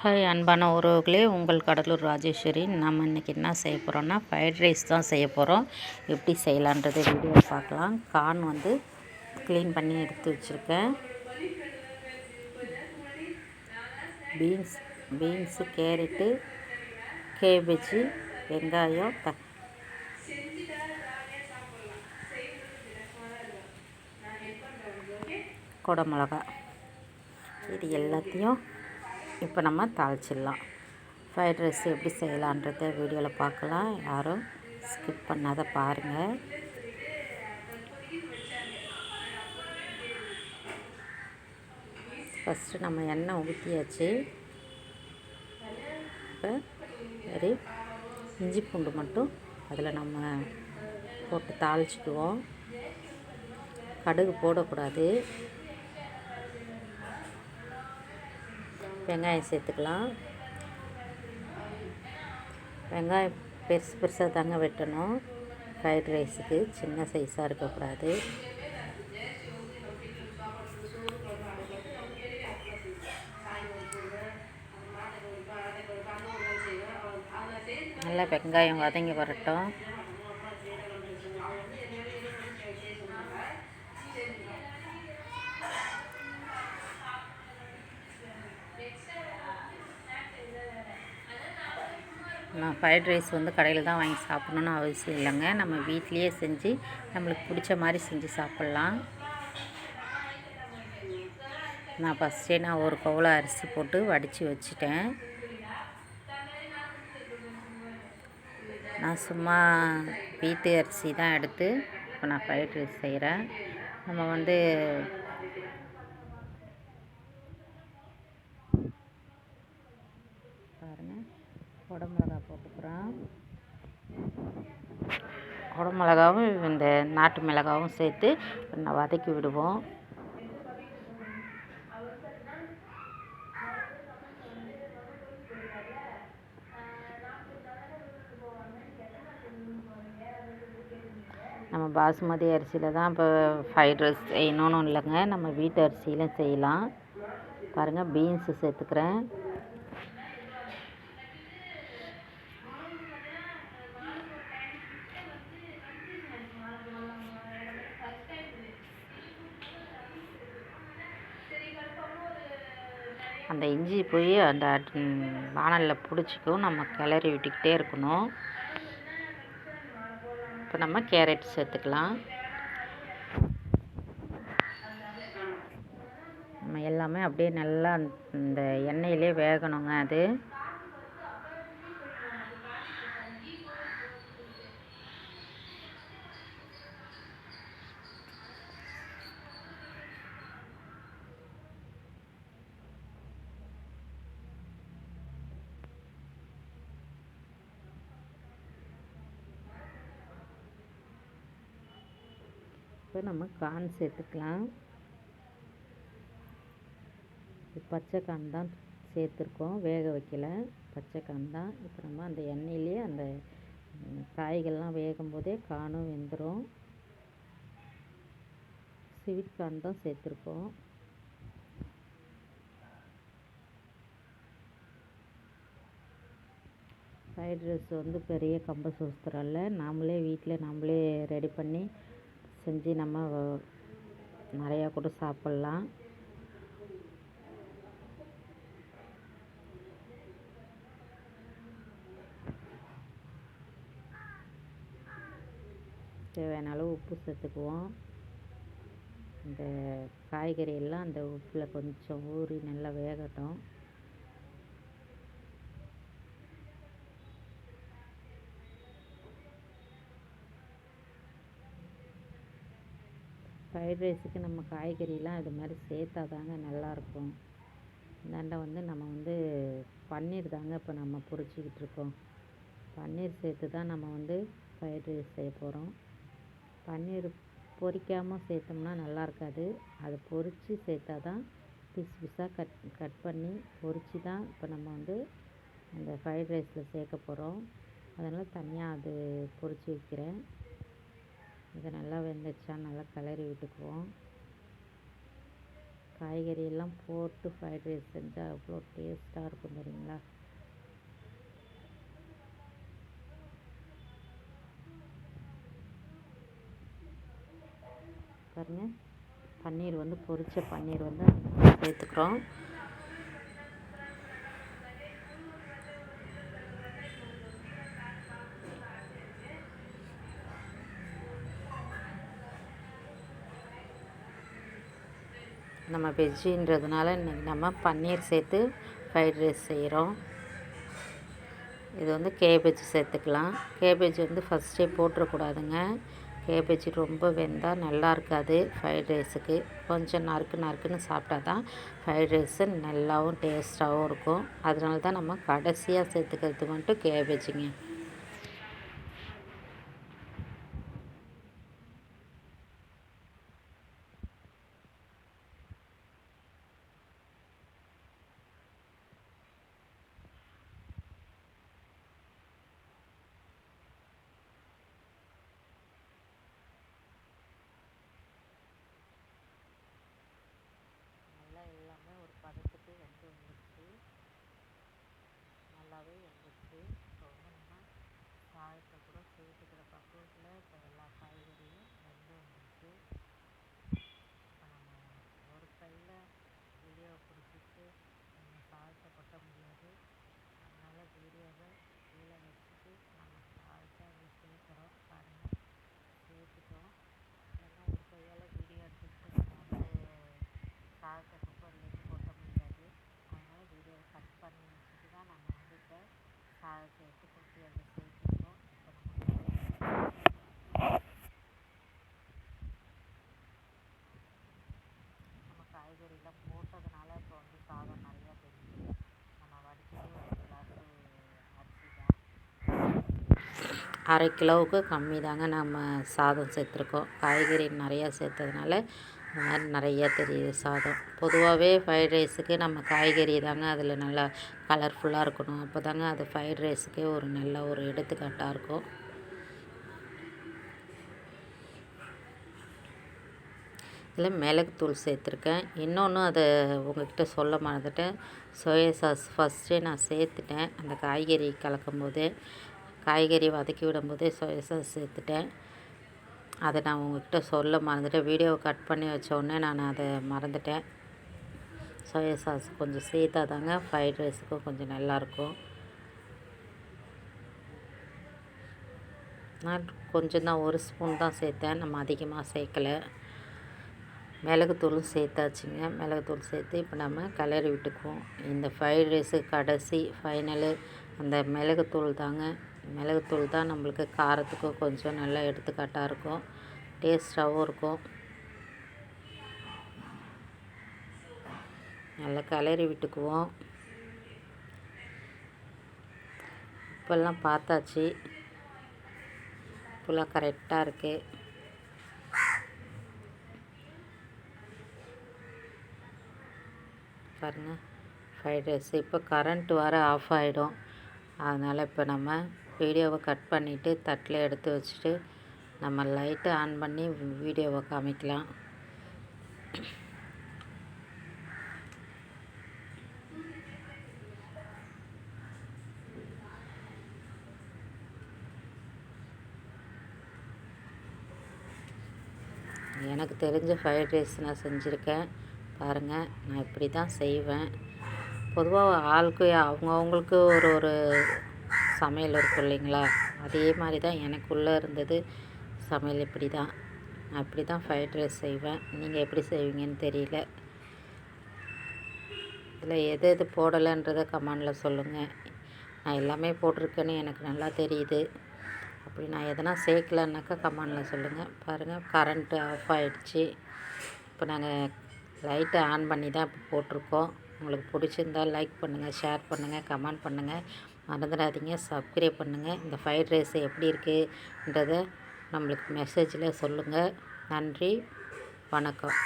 Hi அன்பான உறவுகளே, உங்கள் கடலூர் ராஜேஸ்வரி. நம்ம இன்றைக்கி என்ன செய்ய போகிறோம்னா ஃப்ரைட் ரைஸ் தான் செய்ய போகிறோம். எப்படி செய்யலான்றது வீடியோ பார்க்கலாம். கார்ன் வந்து க்ளீன் பண்ணி எடுத்து வச்சுருக்கேன். பீன்ஸு, கேரட்டு, கேபேஜி, வெங்காயம், குடமிளகா, இது எல்லாத்தையும் இப்போ நம்ம தாளிச்சிடலாம். ஃப்ரைட் ரைஸ் எப்படி செய்யலான்றத வீடியோவில் பார்க்கலாம். யாரும் ஸ்கிப் பண்ணாத பாருங்கள். ஃபஸ்ட்டு நம்ம எண்ணெய் ஊற்றியாச்சு. இப்போ சரி, இஞ்சி பூண்டு மட்டும் அதில் நம்ம போட்டு தாளிச்சிக்குவோம். கடுகு போடக்கூடாது. வெங்காயம் சேர்த்துக்கலாம். வெங்காயம் பெருசு பெருசாக தாங்க வெட்டணும். ஃப்ரைட் ரைஸுக்கு சின்ன சைஸாக இருக்கக்கூடாது. நல்லா வெங்காயம் வதங்கி வரட்டும். நான் ஃப்ரைட் ரைஸ் வந்து கடையில் தான் வாங்கி சாப்பிட்ணுன்னு அவசியம் இல்லைங்க. நம்ம வீட்லேயே செஞ்சு நம்மளுக்கு பிடிச்ச மாதிரி செஞ்சு சாப்பிட்லாம். நான் ஃபஸ்ட்டே ஒரு கவுள அரிசி போட்டு வடித்து வச்சுட்டேன். நான் சும்மா வீட்டு அரிசி தான் எடுத்து இப்போ நான் ஃப்ரைட் ரைஸ் செய்கிறேன். நம்ம வந்து பாருங்கள், குடமிளகா போட்டுக்கிறோம். குடமிளகாவும் இந்த நாட்டு மிளகாவும் சேர்த்து நான் வதக்கி விடுவோம். நம்ம பாசுமதி அரிசியில் தான் இப்போ ஃப்ரைட் ரைஸ் செய்யணும்னு இல்லைங்க, நம்ம வீட்டு அரிசியிலும் செய்யலாம். பாருங்கள், பீன்ஸு சேர்த்துக்கிறேன். அந்த இஞ்சி போய் அந்த வானலில் பிடிச்சிக்கும். நம்ம கிளறி விட்டுக்கிட்டே இருக்கணும். இப்போ நம்ம கேரட் சேர்த்துக்கலாம். நம்ம எல்லாமே அப்படியே நல்லா இந்த எண்ணெயிலே வேகணுங்க. அது இப்போ நம்ம கார்ன் சேர்த்துக்கலாம். பச்சை கார்ன் தான் சேர்த்துருக்கோம், வேக வைக்கல, பச்சை கார்ன் தான். இப்போ நம்ம அந்த எண்ணெயிலே அந்த காய்கள்லாம் வேகும் போதே கார்னும் வெந்துடும். ஸ்வீட் கார்ன் தான் சேர்த்துருக்கோம். ஃப்ரைட் ரைஸ் வந்து பெரிய கம்ப சூஸ்திரம்ல, நாமளே வீட்டில் நாமளே ரெடி பண்ணி செஞ்சு நம்ம நிறையா கூட சாப்பிட்லாம். தேவையான அளவு உப்பு சேர்த்துக்குவோம். இந்த காய்கறி எல்லாம் அந்த உப்பில் கொஞ்சம் ஊறி நல்லா வேகட்டும். ஃப்ரைட் ரைஸுக்கு நம்ம காய்கறிலாம் இது மாதிரி சேர்த்தா தாங்க நல்லாயிருக்கும். இந்தாண்ட வந்து நம்ம வந்து பன்னீர் தாங்க இப்போ நம்ம பொரிச்சிக்கிட்டு இருக்கோம். பன்னீர் சேர்த்து தான் நம்ம வந்து ஃப்ரைட் ரைஸ் செய்ய போகிறோம். பன்னீர் பொரிக்காமல் சேர்த்தோம்னா நல்லா இருக்காது. அதை பொரித்து சேர்த்தா தான் பீஸ் பீஸாக கட் பண்ணி பொரித்து தான் இப்போ நம்ம வந்து அந்த ஃப்ரைட் ரைஸில் சேர்க்க போகிறோம். அதனால் தனியாக அது பொரித்து வைக்கிறேன். இதை நல்லா வெந்துச்சா நல்லா கிளறி விட்டுக்குவோம். காய்கறி எல்லாம் போட்டு ஃப்ரைட் ரைஸ் செஞ்சால் அவ்வளோ டேஸ்ட்டாக இருக்கும் தெரியுங்களா. பாருங்கள், பன்னீர் வந்து பொரிச்ச பன்னீர் வந்து சேர்த்துக்கிறோம். நம்ம வெஜ்ஜின்றதுனால இன்றைக்கி நம்ம பன்னீர் சேர்த்து ஃப்ரைட் ரைஸ் செய்கிறோம். இது வந்து கேபேஜ் சேர்த்துக்கலாம். கேபேஜ் வந்து ஃபஸ்ட்டே போட்டுறக்கூடாதுங்க. கேபேஜ் ரொம்ப வெந்தால் நல்லா இருக்காது ஃப்ரைட் ரைஸுக்கு. கொஞ்சம் நறுக்குன்னு சாப்பிட்டா தான் ஃப்ரைட் ரைஸு நல்லாவும் டேஸ்ட்டாகவும் இருக்கும். அதனால தான் நம்ம கடைசியாக சேர்த்துக்கிறது மட்டும் கேபேஜுங்க. எல்லாமே ஒரு பதத்துக்கு வெந்து வந்துடுச்சு, நல்லாவே வந்துடுச்சு. இப்போ வந்து நம்ம சாதத்தை கூட சேர்த்துக்கிற பக்குவத்தில் இப்போ எல்லா காய்கறியும் வெந்து வந்துடுச்சு. இப்போ நம்ம ஒரு கையில் வீடியோவை பிடிச்சிட்டு நம்ம சாதத்தை கொட்ட முடியாது. அதனால் வீடியோவை கீழே வச்சுட்டு நம்ம சாதத்தை அதை சேர்க்குறோம். பாருங்கள், சேர்த்துட்டோம். ஏன்னா ஒரு கையால் வீடியோ எடுத்துக்கிட்டு நம்ம வந்து சாதத்தை குக்கர்லேருந்து கொட்ட முடியாது. அதனால் வீடியோவை கட் பண்ணி வச்சுட்டு தான் நம்ம வந்து இப்போ சாதத்தை எடுத்து கொட்டி அதில் சேர்த்துருக்கோம். இப்போ நம்ம காய்கறிலாம் போட்டதுனால இப்போ வந்து சாதம் நிறையா தெரியுது. நம்ம வடிச்சது ஒரு கிளாஸு அரிசி தான், 1/2 கிலோவுக்கு கம்மி தாங்க நம்ம சாதம் சேர்த்துருக்கோம். காய்கறி நிறையா சேர்த்ததுனால இந்த மாதிரி நிறையா தெரியுது சாதம். பொதுவாகவே ஃப்ரைட் ரைஸுக்கு நம்ம காய்கறி தாங்க அதில் நல்லா கலர்ஃபுல்லாக இருக்கணும். அப்போ தாங்க அது ஃப்ரைட் ரைஸுக்கே ஒரு நல்ல ஒரு எடுத்துக்காட்டாக இருக்கும். இதில் மிளகுத்தூள் சேர்த்துருக்கேன். இன்னொன்று அதை உங்கள்கிட்ட சொல்ல மறந்துட்டேன். சோயா சாஸ் ஃபஸ்ட்டே நான் சேர்த்துட்டேன். அந்த காய்கறி கலக்கும் போதே, காய்கறி வதக்கி விடும்போதே சோயா சாஸ் சேர்த்துட்டேன். அதை நான் உங்கள்கிட்ட சொல்ல மறந்துட்டேன். வீடியோவை கட் பண்ணி வச்சோடனே நான் அதை மறந்துட்டேன். சோயா சாஸ் கொஞ்சம் சேர்த்தா தாங்க ஃப்ரைட் ரைஸுக்கும் கொஞ்சம் நல்லாயிருக்கும். நான் கொஞ்சம் தான், 1 ஸ்பூன் தான் சேர்த்தேன், நம்ம அதிகமாக சேர்க்கலை. மிளகுத்தூளும் சேர்த்தாச்சுங்க. மிளகுத்தூள் சேர்த்து இப்போ நம்ம கிளறி விட்டுக்குவோம். இந்த ஃப்ரைட் ரைஸு கடைசி ஃபைனலு அந்த மிளகுத்தூள் தாங்க. மிளகுத்தூள் தான் நம்மளுக்கு காரத்துக்கும் கொஞ்சம் நல்லா எடுத்துக்காட்டாக இருக்கும், டேஸ்ட்டாகவும் இருக்கும். நல்லா கிளறி விட்டுக்குவோம். இப்போல்லாம் பார்த்தாச்சு, இப்போல்லாம் கரெக்டாக இருக்குது. பாருங்கள், ஃப்ரைட் ரைஸ் இப்போ கரண்ட் வர ஆஃப் ஆகிடும். அதனால் இப்போ நம்ம வீடியோவை கட் பண்ணிவிட்டு தட்டில் எடுத்து வச்சுட்டு நம்ம லைட்டை ஆன் பண்ணி வீடியோவை காமிக்கலாம். எனக்கு தெரிஞ்ச ஃப்ரைட் ரைஸ் நான் செஞ்சுருக்கேன். பாருங்கள், நான் இப்படி தான் செய்வேன். பொதுவாக ஆளுக்கு அவங்கவுங்களுக்கு ஒரு சமையல் இருக்கும் இல்லைங்களா, அதே மாதிரி தான் எனக்குள்ளே இருந்தது சமையல். இப்படி தான் நான் இப்படி தான் ஃப்ரைட் ரைஸ் செய்வேன். நீங்கள் எப்படி செய்வீங்கன்னு தெரியல. இதில் எது எது போடலைன்றதை கமெண்டில் சொல்லுங்கள். நான் எல்லாமே போட்டிருக்கேன்னு எனக்கு நல்லா தெரியுது. அப்படி நான் எதனா சேர்க்கலன்னாக்கா கமெண்டில் சொல்லுங்கள். பாருங்கள், கரண்ட்டு ஆஃப் ஆகிடுச்சு. இப்போ நாங்கள் லைட்டை ஆன் பண்ணி தான் இப்போ போட்டிருக்கோம். உங்களுக்கு பிடிச்சிருந்தால் லைக் பண்ணுங்கள், ஷேர் பண்ணுங்கள், கமெண்ட் பண்ணுங்கள். மறந்துடாதீங்க, சப்ஸ்கிரைப் பண்ணுங்கள். இந்த ஃப்ரைட் ரைஸ் எப்படி இருக்குன்றதை நம்மளுக்கு மெசேஜில் சொல்லுங்கள். நன்றி, வணக்கம்.